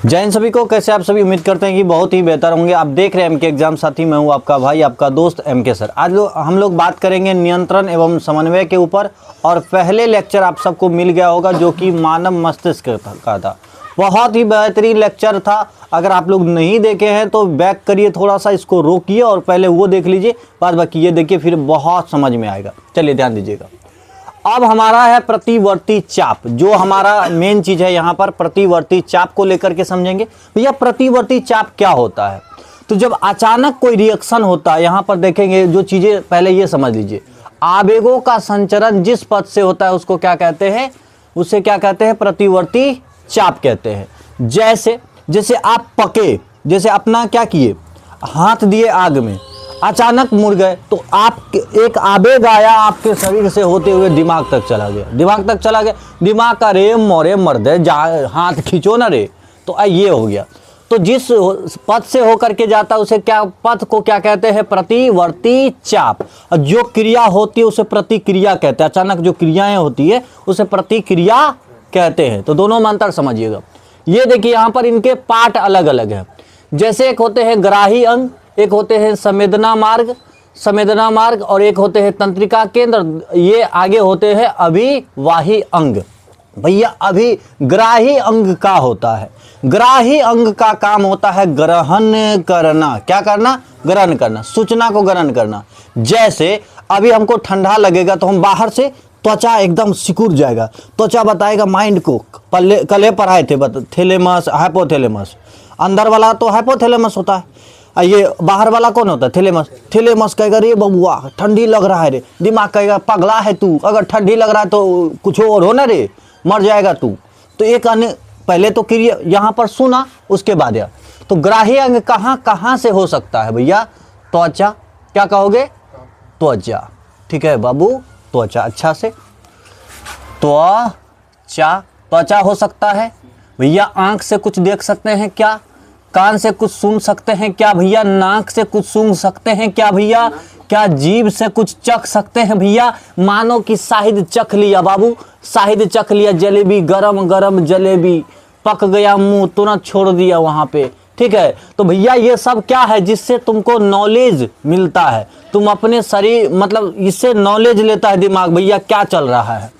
जय हिंद सभी को। कैसे आप सभी? उम्मीद करते हैं कि बहुत ही बेहतर होंगे। आप देख रहे हैं एमके एग्जाम साथी। मैं हूं आपका भाई, आपका दोस्त एमके सर। आज हम लोग बात करेंगे नियंत्रण एवं समन्वय के ऊपर। और पहले लेक्चर आप सबको मिल गया होगा जो कि मानव मस्तिष्क का था। बहुत ही बेहतरीन लेक्चर था। अगर आप लोग नहीं देखे हैं तो बैक करिए, थोड़ा सा इसको रोकिए और पहले वो देख लीजिए, बाद बाकी ये देखिए, फिर बहुत समझ में आएगा। चलिए ध्यान दीजिएगा। अब हमारा है प्रतिवर्ती चाप, जो हमारा मेन चीज है यहाँ पर। प्रतिवर्ती चाप को लेकर के समझेंगे। भैया प्रतिवर्ती चाप क्या होता है? तो जब अचानक कोई रिएक्शन होता है, यहाँ पर देखेंगे जो चीजें, पहले ये समझ लीजिए। आवेगों का संचरण जिस पथ से होता है उसको क्या कहते हैं? उसे क्या कहते हैं? प्रतिवर्ती चाप कहते हैं। जैसे आप पके, जैसे अपना क्या किए, हाथ दिए आग में, अचानक मुड़ गए, तो आप एक आवेग आया आपके शरीर से होते हुए दिमाग तक चला गया। दिमाग का रे मोरे मर्द है, हाथ खींचो ना रे, तो ये हो गया। तो जिस पथ से होकर के जाता है उसे क्या, पथ को क्या कहते हैं? प्रतिवर्ती चाप। जो क्रिया होती है उसे प्रतिक्रिया कहते हैं। अचानक जो क्रियाएं होती है उसे प्रतिक्रिया कहते हैं। तो दोनों में अंतर समझिएगा। ये देखिए यहाँ पर इनके पार्ट अलग अलग है। जैसे एक होते हैं ग्राही अंग, एक होते हैं संवेदना मार्ग और एक होते हैं तंत्रिका केंद्र। ये आगे होते हैं अभिवाही अंग। भैया अभी ग्राही अंग का होता है, ग्राही अंग का काम होता है ग्रहण करना। क्या करना? ग्रहण करना, सूचना को ग्रहण करना। जैसे अभी हमको ठंडा लगेगा तो हम बाहर से त्वचा एकदम सिकुड़ जाएगा, त्वचा बताएगा माइंड को। कल पढ़ाए थे थैलेमस, हाइपोथैलेमस। अंदर वाला तो हाइपोथैलेमस होता है, ये बाहर वाला कौन होता है? थैलेमस कहेगा रे बबुआ ठंडी लग रहा है रे। दिमाग कहेगा पगला है तू, अगर ठंडी लग रहा है तो कुछ और हो ना रे, मर जाएगा तू। तो एक अन्य पहले तो क्रिया यहाँ पर सुना, उसके बाद या तो ग्राही अंग कहाँ से हो सकता है भैया? त्वचा। क्या कहोगे? त्वचा। ठीक है बाबू, त्वचा। अच्छा से त्वचा हो सकता है भैया। आंख से कुछ देख सकते हैं क्या? कान से कुछ सुन सकते हैं क्या भैया? नाक से कुछ सूंघ सकते हैं क्या भैया? क्या जीभ से कुछ चख सकते हैं भैया? मानो कि शाहिद चख लिया बाबू, शाहिद चख लिया। जलेबी, गरम गरम जलेबी, पक गया मुंह, तुरंत छोड़ दिया वहां पे। ठीक है, तो भैया ये सब क्या है? जिससे तुमको नॉलेज मिलता है। तुम अपने शरीर, मतलब इससे नॉलेज लेता है दिमाग, भैया क्या चल रहा है।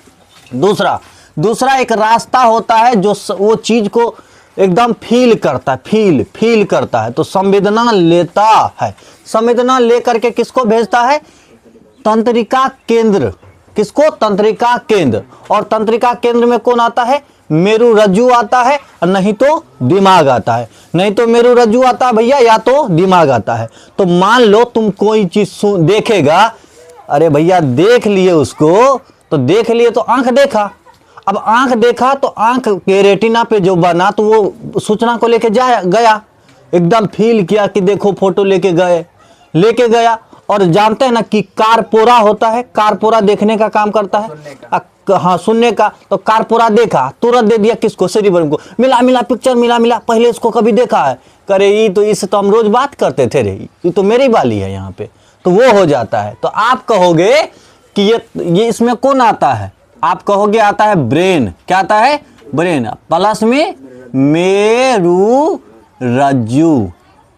दूसरा एक रास्ता होता है जो वो चीज को एकदम फील करता है। तो संवेदना लेता है। संवेदना लेकर के किसको भेजता है? तंत्रिका केंद्र। किसको? तंत्रिका केंद्र। और तंत्रिका केंद्र में कौन आता है? मेरुरज्जु आता है, नहीं तो दिमाग आता है। नहीं तो मेरुरज्जु आता है भैया, या तो दिमाग आता है। तो मान लो तुम कोई चीज देखेगा, अरे भैया देख लिए उसको, तो देख लिए तो आंख देखा। अब आंख देखा तो आंख के रेटिना पे जो बना, तो वो सूचना को लेके गया, एकदम फील किया कि देखो, फोटो लेके गया। और जानते हैं ना कि कारपोरा होता है, कारपोरा देखने का काम करता है। हाँ, सुनने का। तो कारपोरा देखा, तुरंत दे दिया किसको? सेरिब्रम को। मिला पिक्चर, मिला। पहले इसको कभी देखा है? करे ये तो, इससे तो हम रोज बात करते थे रे, ये तो मेरी वाली है यहाँ पे। तो वो हो जाता है। तो आप कहोगे कि ये इसमें कौन आता है? आप कहोगे आता है ब्रेन। क्या आता है? ब्रेन। प्लस में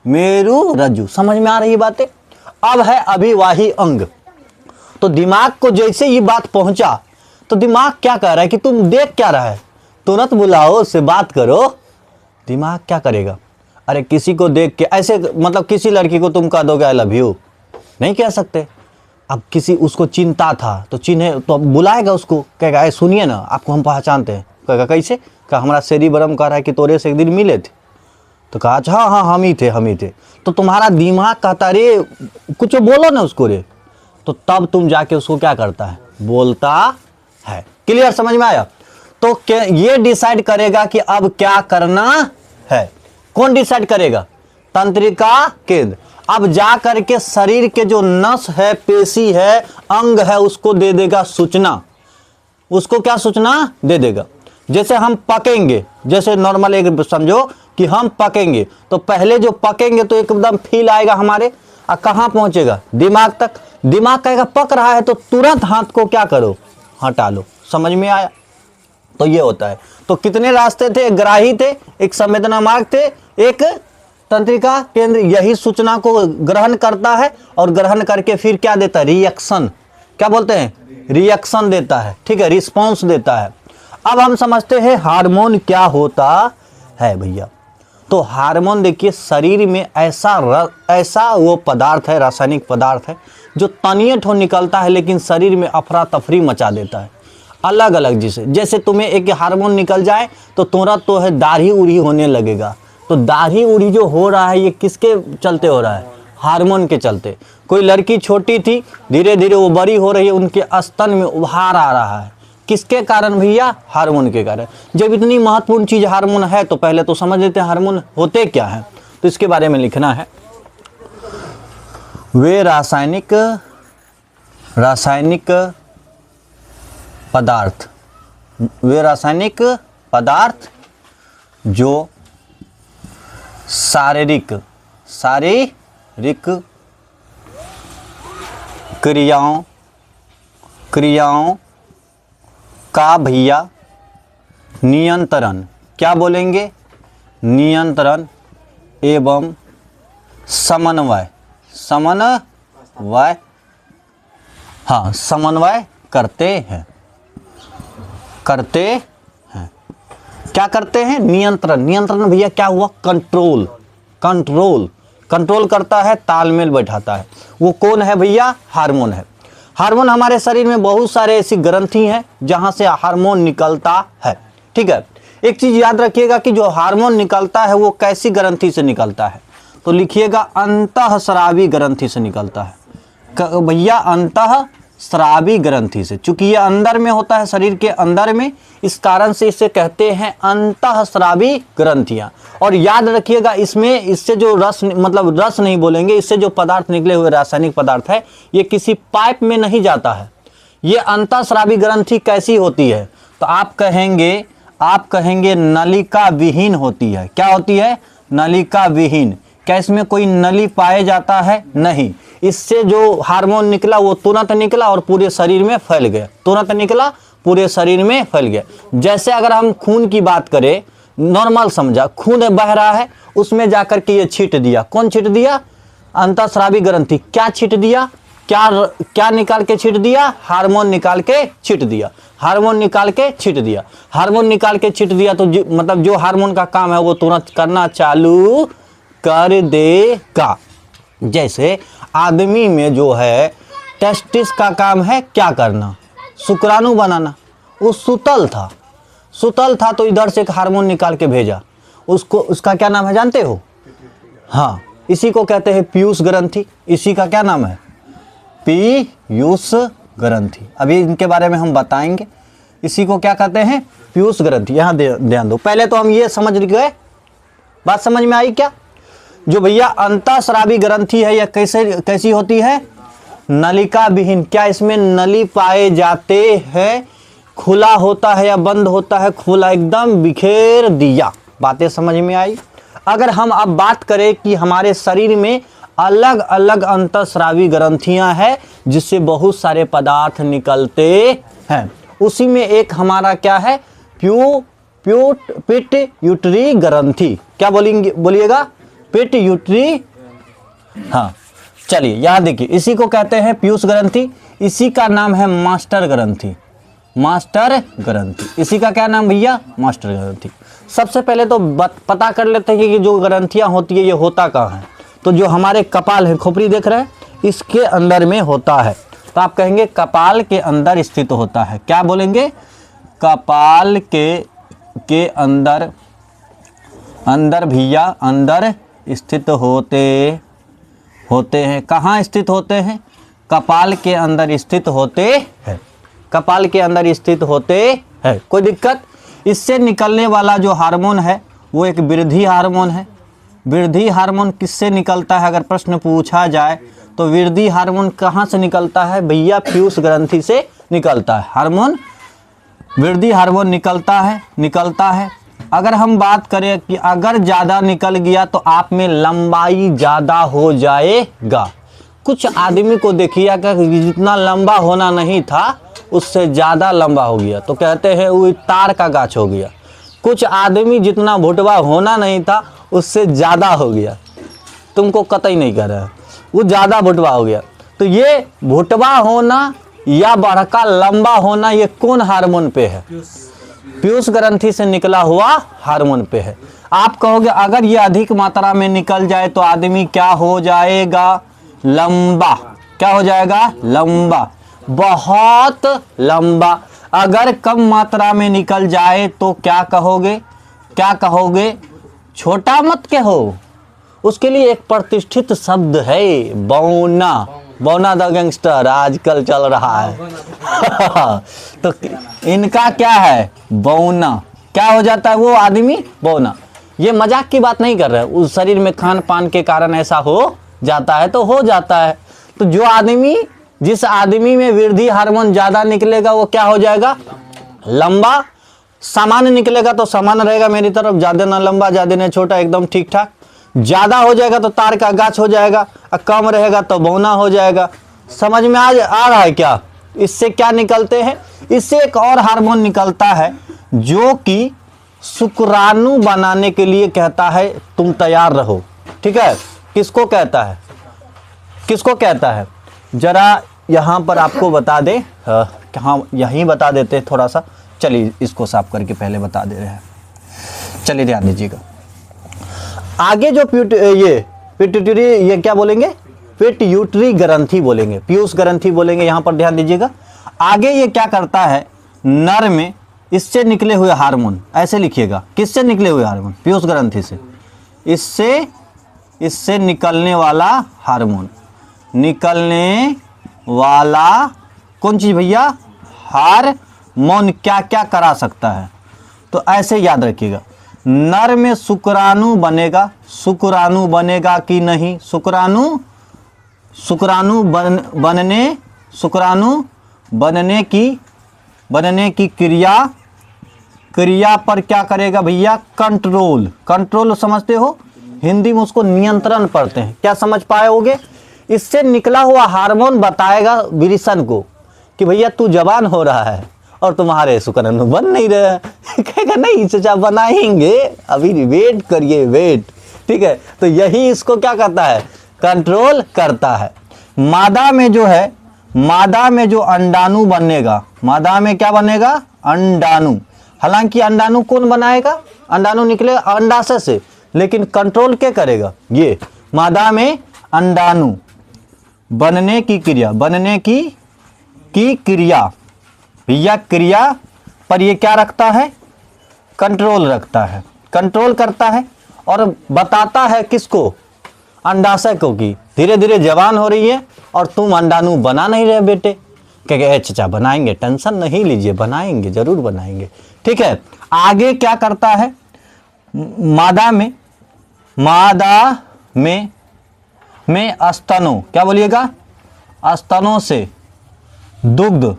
मेरुरज्जु। समझ में आ रही बातें? अब है अभिवाही अंग। तो दिमाग को जैसे ये बात पहुंचा तो दिमाग क्या कह रहा है कि तुम देख क्या रहा है? तुरंत बुलाओ, उससे बात करो। दिमाग क्या करेगा? अरे किसी को देख के ऐसे, मतलब किसी लड़की को तुम कह दोगे आई लव यू? नहीं कह सकते। अब किसी उसको चिंता था तो तो बुलाएगा उसको, कहेगा सुनिए ना, आपको हम पहचानते हैं। कहेगा कैसे? कहा हमारा सेरिब्रम कह रहा है कि तोरे से एक दिन मिले थे। तो कहा अच्छा हाँ हम ही थे। तो तुम्हारा दिमाग कहता रे कुछ बोलो ना उसको रे, तो तब तुम जाके उसको क्या करता है? बोलता है। क्लियर? समझ में आया? तो ये डिसाइड करेगा कि अब क्या करना है। कौन डिसाइड करेगा? तंत्रिका केंद्र। अब जा करके शरीर के जो नस है, पेशी है, अंग है, उसको दे देगा सूचना। उसको क्या सूचना दे देगा? जैसे हम पकेंगे, जैसे नॉर्मल एक समझो कि हम पकेंगे, तो पहले जो पकेंगे तो एकदम फील आएगा हमारे, और कहाँ पहुंचेगा? दिमाग तक। दिमाग कहेगा पक रहा है, तो तुरंत हाथ को क्या करो? हटा लो। समझ में आया? तो ये होता है। तो कितने रास्ते थे? एक ग्राही थे, एक संवेदना मार्ग थे, एक तंत्रिका केंद्र। यही सूचना को ग्रहण करता है और ग्रहण करके फिर क्या देता है? रिएक्शन। क्या बोलते हैं? रिएक्शन देता है, ठीक है, रिस्पॉन्स देता है। अब हम समझते हैं हार्मोन क्या होता है भैया। तो हार्मोन देखिए शरीर में ऐसा वो पदार्थ है, रासायनिक पदार्थ है जो तनिए ठो निकलता है लेकिन शरीर में अफरा तफरी मचा देता है। अलग अलग जैसे तुम्हें एक हार्मोन निकल जाए तो तुरंत तो है दाढ़ी उड़ी होने लगेगा। तो दाढ़ी उड़ी जो हो रहा है ये किसके चलते हो रहा है? हार्मोन के चलते। कोई लड़की छोटी थी, धीरे धीरे वो बड़ी हो रही है, उनके स्तन में उभार आ रहा है। किसके कारण भैया? हार्मोन के कारण। जब इतनी महत्वपूर्ण चीज हार्मोन है तो पहले तो समझ लेते हैं हार्मोन होते क्या है। तो इसके बारे में लिखना है। वे रासायनिक पदार्थ जो शारीरिक क्रियाओं का भैया नियंत्रण, क्या बोलेंगे? नियंत्रण एवं समन्वय करते हैं। क्या करते हैं? नियंत्रण भैया क्या हुआ? कंट्रोल करता है, तालमेल बैठाता है। वो कौन है भैया? हार्मोन है। हार्मोन हमारे शरीर में बहुत सारे ऐसी ग्रंथि हैं जहां से हार्मोन निकलता है, ठीक है। एक चीज याद रखिएगा कि जो हार्मोन निकलता है वो कैसी ग्रंथि से निकलता है? तो लिखिएगा अंतःस्रावी ग्रंथि से निकलता है भैया, अंतःस्रावी ग्रंथि से। चूंकि ये अंदर में होता है, शरीर के अंदर में, इस कारण से इसे कहते हैं अंतःस्रावी ग्रंथियां। और याद रखिएगा इससे जो रस नहीं बोलेंगे, इससे जो पदार्थ निकले हुए रासायनिक पदार्थ है ये किसी पाइप में नहीं जाता है। ये अंतःस्रावी ग्रंथि कैसी होती है? तो आप कहेंगे नलिका विहीन होती है। क्या होती है? नलिका विहीन। क्या इसमें कोई नली पाए जाता है? नहीं। इससे जो हार्मोन निकला वो तुरंत निकला और पूरे शरीर में फैल गया, जैसे अगर हम खून की बात करें, नॉर्मल समझा, खून बह रहा है, उसमें जाकर के ये छींट दिया। कौन छींट दिया? अंतःस्रावी ग्रंथि। क्या छींट दिया? क्या निकाल के छींट दिया? हार्मोन निकाल के छींट दिया। हार्मोन निकाल के छींट दिया तो मतलब जो हार्मोन का काम है वो तुरंत करना चालू कर देगा। जैसे आदमी में जो है टेस्टिस का काम है क्या करना? शुक्राणु बनाना। वो सुतल था तो इधर से एक हार्मोन निकाल के भेजा उसको। उसका क्या नाम है जानते हो? हाँ, इसी को कहते हैं पीयूष ग्रंथि। इसी का क्या नाम है? पीयूष ग्रंथि। अभी इनके बारे में हम बताएंगे। इसी को क्या कहते हैं? पीयूष ग्रंथि। यहाँ ध्यान दो। पहले तो हम ये समझ गए, बात समझ में आई क्या? जो भैया अंतःस्रावी ग्रंथि है यह कैसी होती है? नलिका विहीन। क्या इसमें नली पाए जाते हैं? खुला होता है या बंद होता है? खुला, एकदम बिखेर दिया। बातें समझ में आई? अगर हम अब बात करें कि हमारे शरीर में अलग अलग अंतःस्रावी ग्रंथियां हैं जिससे बहुत सारे पदार्थ निकलते हैं, उसी में एक हमारा क्या है? पिट्यूटरी ग्रंथि। क्या बोलिएगा? पिट्यूटरी। हाँ, चलिए यहाँ देखिए, इसी को कहते हैं पीयूष ग्रंथि। इसी का नाम है मास्टर ग्रंथि। इसी का क्या नाम भैया? मास्टर ग्रंथि। सबसे पहले तो पता कर लेते हैं कि जो ग्रंथियां होती है ये होता कहाँ है। तो जो हमारे कपाल है, खोपड़ी देख रहे हैं, इसके अंदर में होता है। तो आप कहेंगे कपाल के अंदर स्थित होता है। क्या बोलेंगे? कपाल के अंदर भैया, अंदर स्थित होते हैं। कहाँ स्थित होते हैं? कपाल के अंदर स्थित होते हैं। कोई दिक्कत? इससे निकलने वाला जो हार्मोन है वो एक वृद्धि हार्मोन है। वृद्धि हार्मोन किससे निकलता है? अगर प्रश्न पूछा जाए तो वृद्धि हार्मोन कहाँ से निकलता है भैया? पीयूष ग्रंथि से निकलता है। वृद्धि हार्मोन निकलता है। अगर हम बात करें कि अगर ज़्यादा निकल गया तो आप में लंबाई ज़्यादा हो जाएगा। कुछ आदमी को देखिएगा कि जितना लंबा होना नहीं था उससे ज़्यादा लंबा हो गया, तो कहते हैं वो तार का गाछ हो गया। कुछ आदमी जितना भुटवा होना नहीं था उससे ज़्यादा हो गया, तुमको कतई नहीं कर रहा है, वो ज़्यादा भुटवा हो गया। तो ये भुटवा होना या बड़का लंबा होना ये कौन हार्मोन पे है? पीयूष ग्रंथि से निकला हुआ हार्मोन पे है। आप कहोगे अगर ये अधिक मात्रा में निकल जाए तो आदमी क्या हो जाएगा? लंबा। क्या हो जाएगा? लंबा, बहुत लंबा। अगर कम मात्रा में निकल जाए तो क्या कहोगे? क्या कहोगे? छोटा मत कहो, उसके लिए एक प्रतिष्ठित शब्द है, बौना। बौना द गैंगस्टर आजकल चल रहा है तो इनका क्या है? बौना। क्या हो जाता है वो आदमी? बौना। ये मजाक की बात नहीं कर रहे हैं, उस शरीर में खान पान के कारण ऐसा हो जाता है तो हो जाता है। तो जो आदमी, जिस आदमी में वृद्धि हार्मोन ज़्यादा निकलेगा वो क्या हो जाएगा? लंबा। सामान्य निकलेगा तो सामान्य रहेगा मेरी तरफ, ज़्यादा ना लंबा ज़्यादा ना छोटा, एकदम ठीक ठाक। ज़्यादा हो जाएगा तो तार का गाछ हो जाएगा, और कम रहेगा तो बौना हो जाएगा। समझ में आ रहा है क्या? इससे क्या निकलते हैं? इससे एक और हार्मोन निकलता है जो कि शुक्राणु बनाने के लिए कहता है तुम तैयार रहो। ठीक है, किसको कहता है? किसको कहता है? जरा यहाँ पर आपको बता दे, हाँ यहीं बता देते थोड़ा सा। चलिए इसको साफ करके पहले बता दे रहे हैं, चलिए ध्यान दीजिएगा। आगे जो ये पिट्यूटरी, ये क्या बोलेंगे? पिट्यूटरी ग्रंथि बोलेंगे, पीयूष ग्रंथि बोलेंगे। यहाँ पर ध्यान दीजिएगा। आगे ये क्या करता है? नर में इससे निकले हुए हार्मोन, ऐसे लिखिएगा, किससे निकले हुए हार्मोन? पीयूष ग्रंथि से। इससे निकलने वाला हार्मोन, निकलने वाला कौन चीज भैया? हार्मोन क्या क्या करा सकता है? तो ऐसे याद रखिएगा, नर में शुक्राणु बनेगा। शुक्राणु बनेगा कि नहीं? शुक्राणु बनने की क्रिया पर क्या करेगा भैया? कंट्रोल समझते हो? हिंदी में उसको नियंत्रण पढ़ते हैं। क्या समझ पाए होगे? इससे निकला हुआ हार्मोन बताएगा विरिसन को कि भैया तू जवान हो रहा है और तुम्हारे शुक्राणु बन नहीं रहे हैं। कहेगा नहीं चचा बनाएंगे, अभी वेट करिए, वेट। ठीक है, तो यही इसको क्या करता है? कंट्रोल करता है। मादा में जो है, मादा में जो अंडाणु बनेगा, मादा में क्या बनेगा? अंडाणु। हालांकि अंडाणु कौन बनाएगा? अंडाणु निकलेगा अंडाशय से, लेकिन कंट्रोल क्या करेगा? ये मादा में अंडाणु बनने की क्रिया, भैया क्रिया पर ये क्या रखता है? कंट्रोल रखता है, कंट्रोल करता है और बताता है किसको? अंडाशय को कि धीरे धीरे जवान हो रही है और तुम अंडाणु बना नहीं रहे बेटे। कहेंगे चचा बनाएंगे, टेंशन नहीं लीजिए, बनाएंगे, जरूर बनाएंगे। ठीक है, आगे क्या करता है? मादा में स्तनों, क्या बोलिएगा? स्तनों से दुग्ध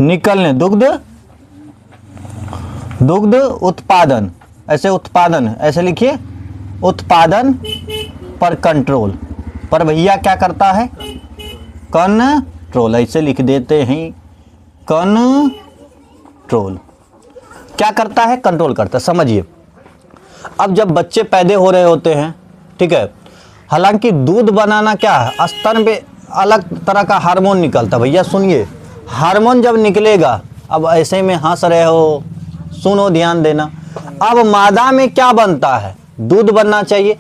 निकलने, दुग्ध उत्पादन, ऐसे उत्पादन, ऐसे लिखिए, उत्पादन पर कंट्रोल, पर भैया क्या करता है? कंट्रोल, ऐसे लिख देते हैं, कंट्रोल। क्या करता है? कंट्रोल करता है। समझिए, अब जब बच्चे पैदा हो रहे होते हैं, ठीक है, हालांकि दूध बनाना क्या है? स्तन पे अलग तरह का हार्मोन निकलता है। भैया सुनिए, हार्मोन जब निकलेगा, अब ऐसे में हंस रहे हो, सुनो ध्यान देना। अब मादा में क्या बनता है? दूध बनना चाहिए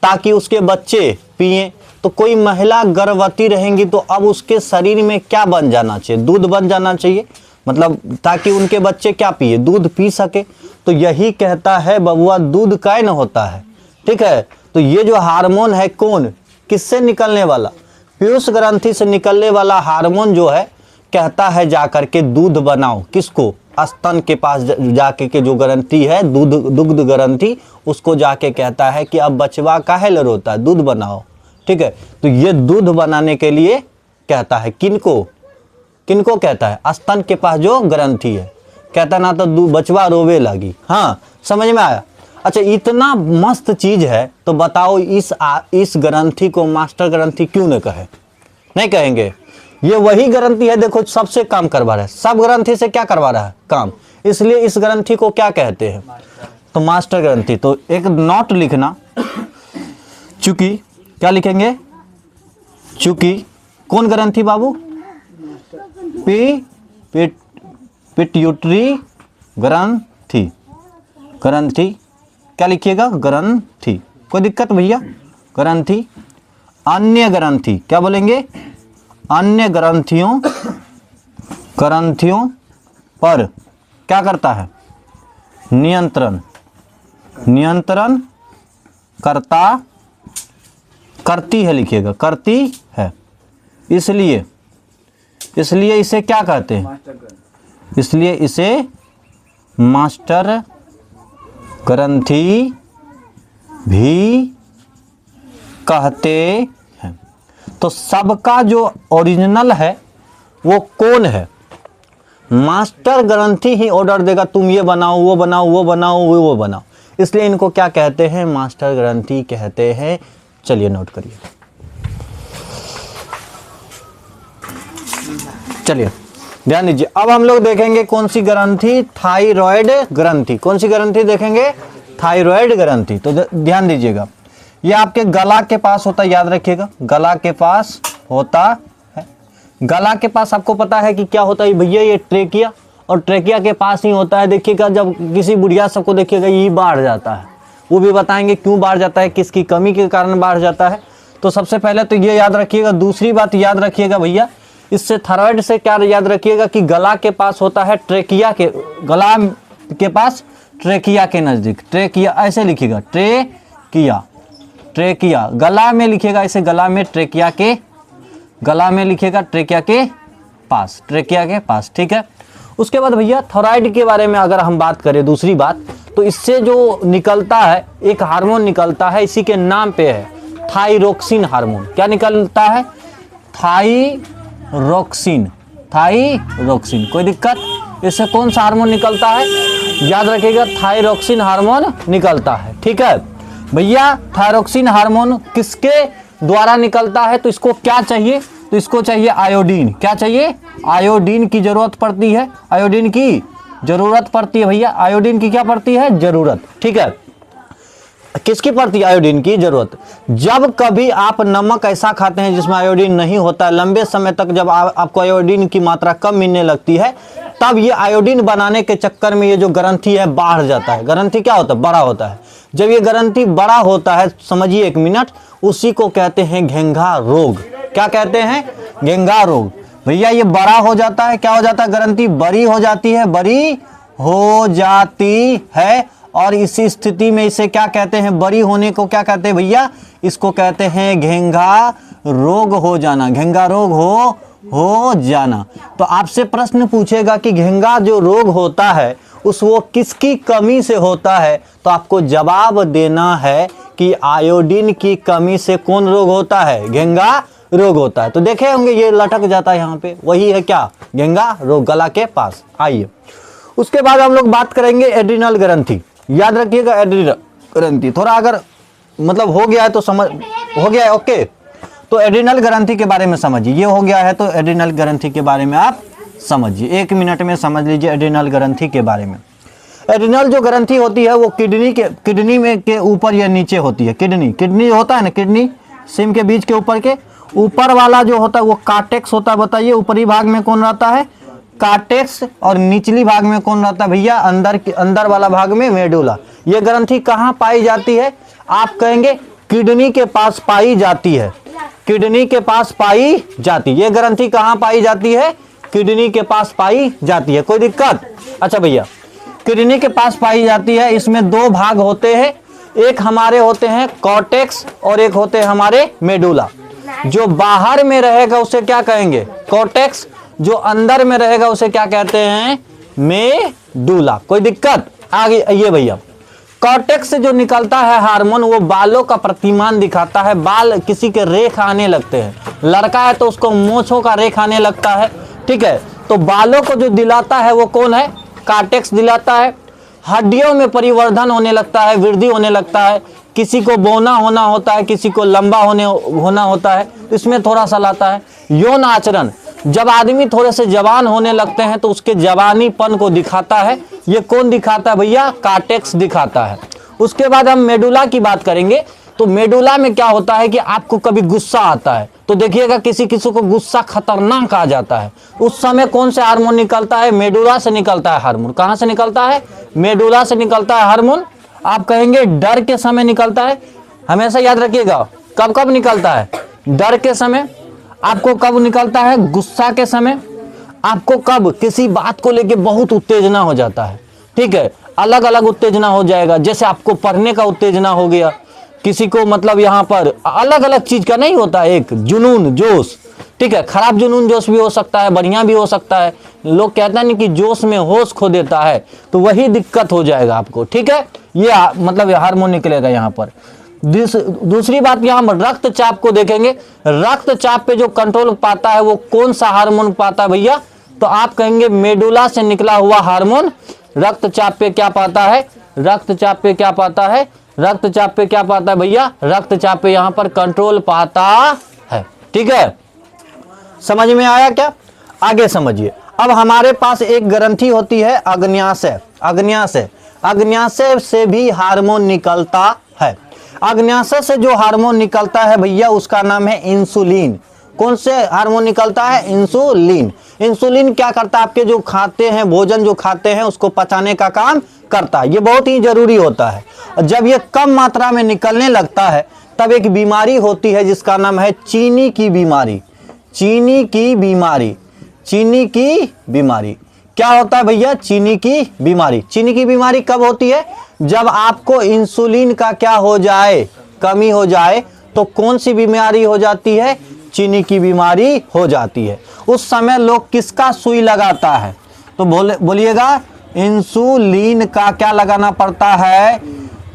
ताकि उसके बच्चे पिए। तो कोई महिला गर्भवती रहेंगी तो अब उसके शरीर में क्या बन जाना चाहिए? दूध बन जाना चाहिए, मतलब ताकि उनके बच्चे क्या पिए? दूध पी सके। तो यही कहता है बबुआ, दूध कैन होता है। ठीक है, तो ये जो हार्मोन है कौन, किससे निकलने वाला? पीयूष ग्रंथि से निकलने वाला हार्मोन जो है कहता है जाकर के दूध बनाओ। किसको? स्तन के पास जाके के जो ग्रंथि है, दुग्ध ग्रंथि, उसको जाके कहता है कि अब बचवा काहे ल रोता है, दूध बनाओ। ठीक है, तो ये दूध बनाने के लिए कहता है। किनको कहता है? स्तन के पास जो ग्रंथि है, कहता ना तो बचवा रोवे लगी। हाँ, समझ में आया? अच्छा, इतना मस्त चीज है तो बताओ इस ग्रंथि को मास्टर ग्रंथि क्यों न कहे? नहीं कहेंगे। ये वही ग्रंथि है, देखो सबसे काम करवा रहा है, सब ग्रंथि से क्या करवा रहा है, काम। इसलिए इस ग्रंथि को क्या कहते हैं, तो मास्टर ग्रंथि। तो एक नोट लिखना, चूंकि क्या लिखेंगे, चूंकि कौन ग्रंथि बाबू, पिट्यूटरी ग्रंथि, ग्रंथि क्या लिखिएगा, ग्रंथि, कोई दिक्कत भैया, ग्रंथि। अन्य ग्रंथि क्या बोलेंगे, अन्य ग्रंथियों पर क्या करता है, नियंत्रण, नियंत्रण करता, करती है लिखिएगा, करती है। इसलिए इसे क्या कहते हैं, इसलिए इसे मास्टर ग्रंथि भी कहते हैं। तो सबका जो ओरिजिनल है वो कौन है, मास्टर ग्रंथि ही ऑर्डर देगा, तुम ये बनाओ, वो बनाओ, वो बनाओ, वो बनाओ। इसलिए इनको क्या कहते हैं, मास्टर ग्रंथि कहते हैं। चलिए नोट करिए, चलिए ध्यान दीजिए। अब हम लोग देखेंगे कौन सी ग्रंथि, थायराइड ग्रंथि। कौन सी ग्रंथि देखेंगे, थायराइड ग्रंथि। तो ध्यान दीजिएगा, ये आपके गला के पास होता है, याद रखिएगा, गला के पास होता है। गला के पास आपको पता है कि क्या होता है भैया, ये ट्रेकिया, और ट्रेकिया के पास ही होता है। देखिएगा जब किसी बुढ़िया सबको देखिएगा ये बाढ़ जाता है, वो भी बताएंगे क्यों बाढ़ जाता है, किसकी कमी के कारण बाढ़ जाता है। तो सबसे पहले तो ये याद रखिएगा। दूसरी बात याद रखिएगा भैया, इससे थायराइड से क्या याद रखिएगा कि गला के पास होता है, ट्रेकिया के, गला के पास ट्रेकिया के नजदीक, ट्रेकिया ऐसे लिखिएगा, ट्रेकिया, ट्रेकिया गला में लिखिएगा, ऐसे गला में, ट्रेकिया के, गला में लिखिएगा, ट्रेकिया के पास, ट्रेकिया के पास, ठीक है। उसके बाद भैया थायराइड के बारे में अगर हम बात करें, दूसरी बात, तो इससे जो निकलता है, एक हार्मोन निकलता है, इसी के नाम पे है थायरोक्सिन हार्मोन। क्या निकलता है, थायरोक्सिन, थायरोक्सिन। कोई दिक्कत, इससे कौन सा हार्मोन निकलता है, याद रखिएगा, थायरोक्सिन हार्मोन निकलता है, ठीक है भैया। थायरोक्सिन हार्मोन किसके द्वारा निकलता है, तो इसको क्या चाहिए, तो इसको चाहिए आयोडीन। क्या चाहिए, आयोडीन की जरूरत पड़ती है, आयोडीन की जरूरत पड़ती है भैया, आयोडीन की क्या पड़ती है, जरूरत, ठीक है। किसकी पड़ती है, आयोडीन की जरूरत। जब कभी आप नमक ऐसा खाते हैं जिसमें आयोडीन नहीं होता है, लंबे समय तक जब आपको आयोडीन की मात्रा कम मिलने लगती है, तब ये आयोडीन बनाने के चक्कर में ये जो ग्रंथि है बाढ़ जाता है। ग्रंथि क्या होता है, बड़ा होता है। जब ये ग्रंथि बड़ा होता है, समझिए एक मिनट, उसी को कहते हैं घेंघा रोग। क्या कहते हैं, घेंघा रोग। भैया ये बड़ा हो जाता है, क्या हो जाता है, ग्रंथि बड़ी हो जाती है, बड़ी हो जाती है। और इसी स्थिति में इसे क्या कहते हैं, बड़ी होने को क्या कहते हैं भैया, इसको कहते हैं घेंघा रोग हो जाना, घेंघा रोग हो जाना। तो आपसे प्रश्न पूछेगा कि घेंघा जो रोग होता है उस वो किसकी कमी से होता है, तो आपको जवाब देना है कि आयोडीन की कमी से कौन रोग होता है, घेंघा रोग होता है। तो देखे होंगे ये लटक जाता है यहाँ पे, वही है क्या, घेंघा रोग, गला के पास। आइए उसके बाद हम लोग बात करेंगे एड्रिनल ग्रंथि। याद रखिएगा एड्रिनल ग्रंथि, थोड़ा अगर मतलब हो गया है तो समझ, हो गया है ओके। तो एड्रिनल ग्रंथि के बारे में समझिए, ये हो गया है तो एड्रिनल ग्रंथि के बारे में आप समझिए, 1 मिनट में समझ लीजिए एड्रिनल ग्रंथि के बारे में। एड्रिनल जो ग्रंथि होती है वो किडनी में के ऊपर या नीचे होती है। किडनी होता है ना, किडनी सिम के बीच के ऊपर के ऊपर वाला जो होता है वो कार्टेक्स होता है। बताइए ऊपरी भाग में कौन रहता है, कार्टेक्स, और निचली भाग में कौन रहता है भैया, अंदर वाला भाग में मेडुला। ये ग्रंथि कहाँ पाई जाती है, आप कहेंगे किडनी के पास पाई जाती है, किडनी के पास पाई जाती है। ये ग्रंथि कहाँ पाई जाती है, किडनी के पास पाई जाती है। कोई दिक्कत, अच्छा भैया किडनी के पास पाई जाती है। इसमें 2 भाग होते हैं, एक हमारे होते हैं कॉर्टेक्स और एक होते हैं हमारे मेडुला। जो बाहर में रहेगा उसे क्या कहेंगे, कॉर्टेक्स, जो अंदर में रहेगा उसे क्या कहते हैं, मेडुला। कोई दिक्कत, आगे ये भैया कॉर्टेक्स से जो निकलता है हार्मोन वो बालों का प्रतिमान दिखाता है। बाल किसी के रेख आने लगते हैं, लड़का है तो उसको मूंछों का रेख आने लगता है, ठीक है। तो बालों को जो दिलाता है वो कौन है, कॉर्टेक्स दिलाता है। हड्डियों में परिवर्धन होने लगता है, वृद्धि होने लगता है, किसी को बौना होना होता है, किसी को लंबा होना होता है, तो इसमें थोड़ा सा लाता है। यौन आचरण, जब आदमी थोड़े से जवान होने लगते हैं तो उसके जवानीपन को दिखाता है। ये कौन दिखाता है भैया? कार्टेक्स दिखाता है। उसके बाद हम मेडुला की बात करेंगे। तो मेडुला में क्या होता है कि आपको कभी गुस्सा आता है तो देखिएगा किसी किसी को गुस्सा खतरनाक आ जाता है, उस समय कौन से हार्मोन निकलता है? मेडुला से निकलता है हार्मोन। कहां से निकलता है? मेडुला से निकलता है हार्मोन। आप कहेंगे डर के समय निकलता है, हमेशा याद रखिएगा। कब कब निकलता है? डर के समय। आपको कब निकलता है? गुस्सा के समय। आपको कब? किसी बात को लेके बहुत उत्तेजना हो जाता है, ठीक है, अलग अलग उत्तेजना हो जाएगा, जैसे आपको पढ़ने का उत्तेजना हो गया, किसी को मतलब यहाँ पर अलग अलग चीज का नहीं होता, एक जुनून जोश, ठीक है, खराब जुनून जोश भी हो सकता है, बढ़िया भी हो सकता है। लोग कहते हैं कि जोश में होश खो देता है, तो वही दिक्कत हो जाएगा आपको, ठीक है। ये मतलब हार्मोन निकलेगा यहाँ पर। दूसरी बात यहाँ पर रक्तचाप को देखेंगे। रक्तचाप पे जो कंट्रोल पाता है वो कौन सा हार्मोन पाता है भैया? तो आप कहेंगे मेडुला से निकला हुआ हार्मोन रक्तचाप पे क्या पाता है? रक्तचाप पे क्या पाता है? रक्तचाप पे क्या पाता है भैया? रक्तचाप पे यहाँ पर कंट्रोल पाता है, ठीक है। समझ में आया क्या? आगे समझिए। अब हमारे पास एक ग्रंथि होती है अग्न्याशय। अग्न्याशय, अग्न्याशय से भी हार्मोन निकलता है। अग्न्याशय से जो हार्मोन निकलता है भैया उसका नाम है इंसुलिन। कौन से हार्मोन निकलता है? इंसुलिन। इंसुलिन क्या करता है? आपके जो खाते हैं, भोजन जो खाते हैं उसको पचाने का काम करता है। ये बहुत ही जरूरी होता है। और जब ये कम मात्रा में निकलने लगता है तब एक बीमारी होती है जिसका नाम है चीनी की बीमारी। चीनी की बीमारी, चीनी की बीमारी। क्या होता है भैया? चीनी की बीमारी। चीनी की बीमारी कब होती है? जब आपको इंसुलिन का क्या हो जाए? कमी हो जाए। तो कौन सी बीमारी हो जाती है? चीनी की बीमारी हो जाती है। उस समय लोग किसका सुई लगाता है? तो बोलिएगा इंसुलिन का क्या लगाना पड़ता है?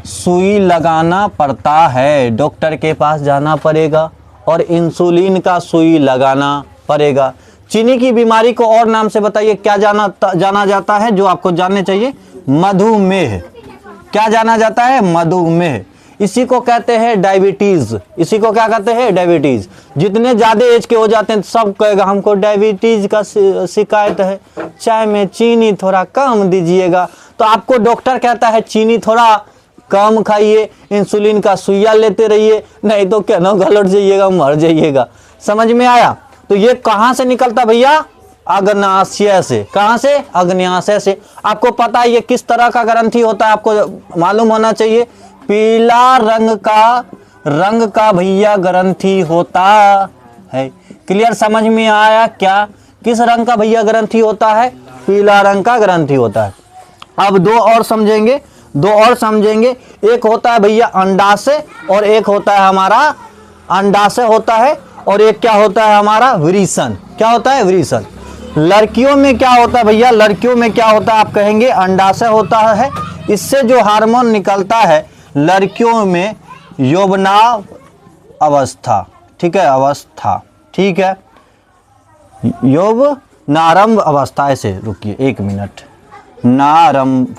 सुई लगाना पड़ता है। डॉक्टर के पास जाना पड़ेगा और इंसुलिन का सुई लगाना पड़ेगा। चीनी की बीमारी को और नाम से बताइए, क्या जाना जाता है जो आपको जानने चाहिए? मधुमेह। क्या जाना जाता है? मधुमेह। इसी को कहते हैं डायबिटीज। इसी को क्या कहते हैं? डायबिटीज। जितने ज्यादा एज के हो जाते हैं सब कहेगा हमको डायबिटीज का शिकायत है, चाय में चीनी थोड़ा कम दीजिएगा। तो आपको डॉक्टर कहता है चीनी थोड़ा कम खाइए, इंसुलिन का सुइया लेते रहिए, नहीं तो कहना गलत जाइएगा, मर जाइएगा। समझ में आया? तो ये कहां से निकलता भैया? अग्न्याशय से। कहां से? अग्न्याशय से। आपको पता है ये किस तरह का ग्रंथि होता है? आपको मालूम होना चाहिए। पीला रंग का भैया ग्रंथि होता है। क्लियर? समझ में आया क्या? किस रंग का भैया ग्रंथि होता है? पीला रंग का ग्रंथि होता है। अब दो और समझेंगे। एक होता है भैया अंडाशय और एक होता है हमारा अंडाशय होता है और एक क्या होता है हमारा? वृषण। क्या होता है? वृषण। लड़कियों में क्या होता है भैया? लड़कियों में क्या होता है? आप कहेंगे अंडाशय होता है। इससे जो हार्मोन निकलता है लड़कियों में यौवनाव अवस्था, ठीक है, अवस्था, ठीक है, यौवनारंभ अवस्था। ऐसे रुकिए एक मिनट, नारंभ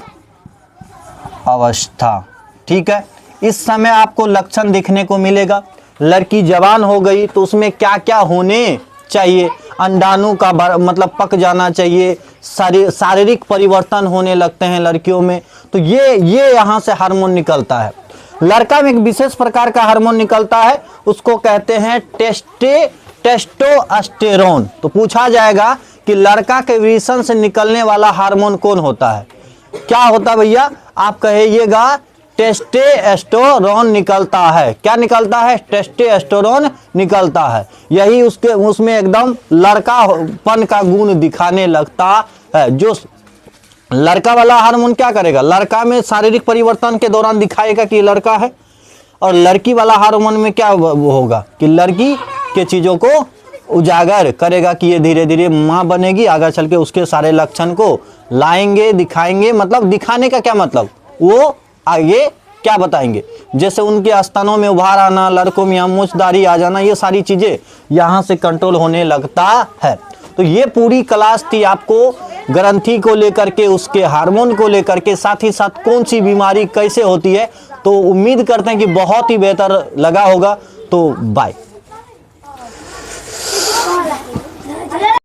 अवस्था, ठीक है। इस समय आपको लक्षण दिखने को मिलेगा। लड़की जवान हो गई तो उसमें क्या क्या होने चाहिए? अंडाणु का मतलब पक जाना चाहिए, शारीरिक परिवर्तन होने लगते हैं लड़कियों में। तो ये यहाँ से हार्मोन निकलता है। लड़का में एक विशेष प्रकार का हार्मोन निकलता है, उसको कहते हैं टेस्टोस्टेरोन। तो पूछा जाएगा कि लड़का के वृषण से निकलने वाला हार्मोन कौन होता है? क्या होता भैया? आप कहिएगा टेस्टोस्टेरोन निकलता है। क्या निकलता है? टेस्टोस्टेरोन निकलता है। यही उसमें एकदम लड़कापन का गुण दिखाने लगता है। जो लड़का वाला हार्मोन क्या करेगा? लड़का में शारीरिक परिवर्तन के दौरान दिखाएगा कि लड़का है, और लड़की वाला हार्मोन में क्या होगा कि लड़की के चीजों को उजागर करेगा कि ये धीरे धीरे माँ बनेगी, आगे चल के उसके सारे लक्षण को लाएंगे, दिखाएंगे। मतलब दिखाने का क्या मतलब? वो आगे क्या बताएंगे? जैसे उनके स्तनों में उभार आना, लड़कों में मूछदारी आ जाना, ये सारी चीजें यहाँ से कंट्रोल होने लगता है। तो ये पूरी क्लास थी आपको ग्रंथि को लेकर के, उसके हार्मोन को लेकर के, साथ ही साथ कौन सी बीमारी कैसे होती है तो उम्मीद करते हैं कि बहुत ही बेहतर लगा होगा। तो बाय।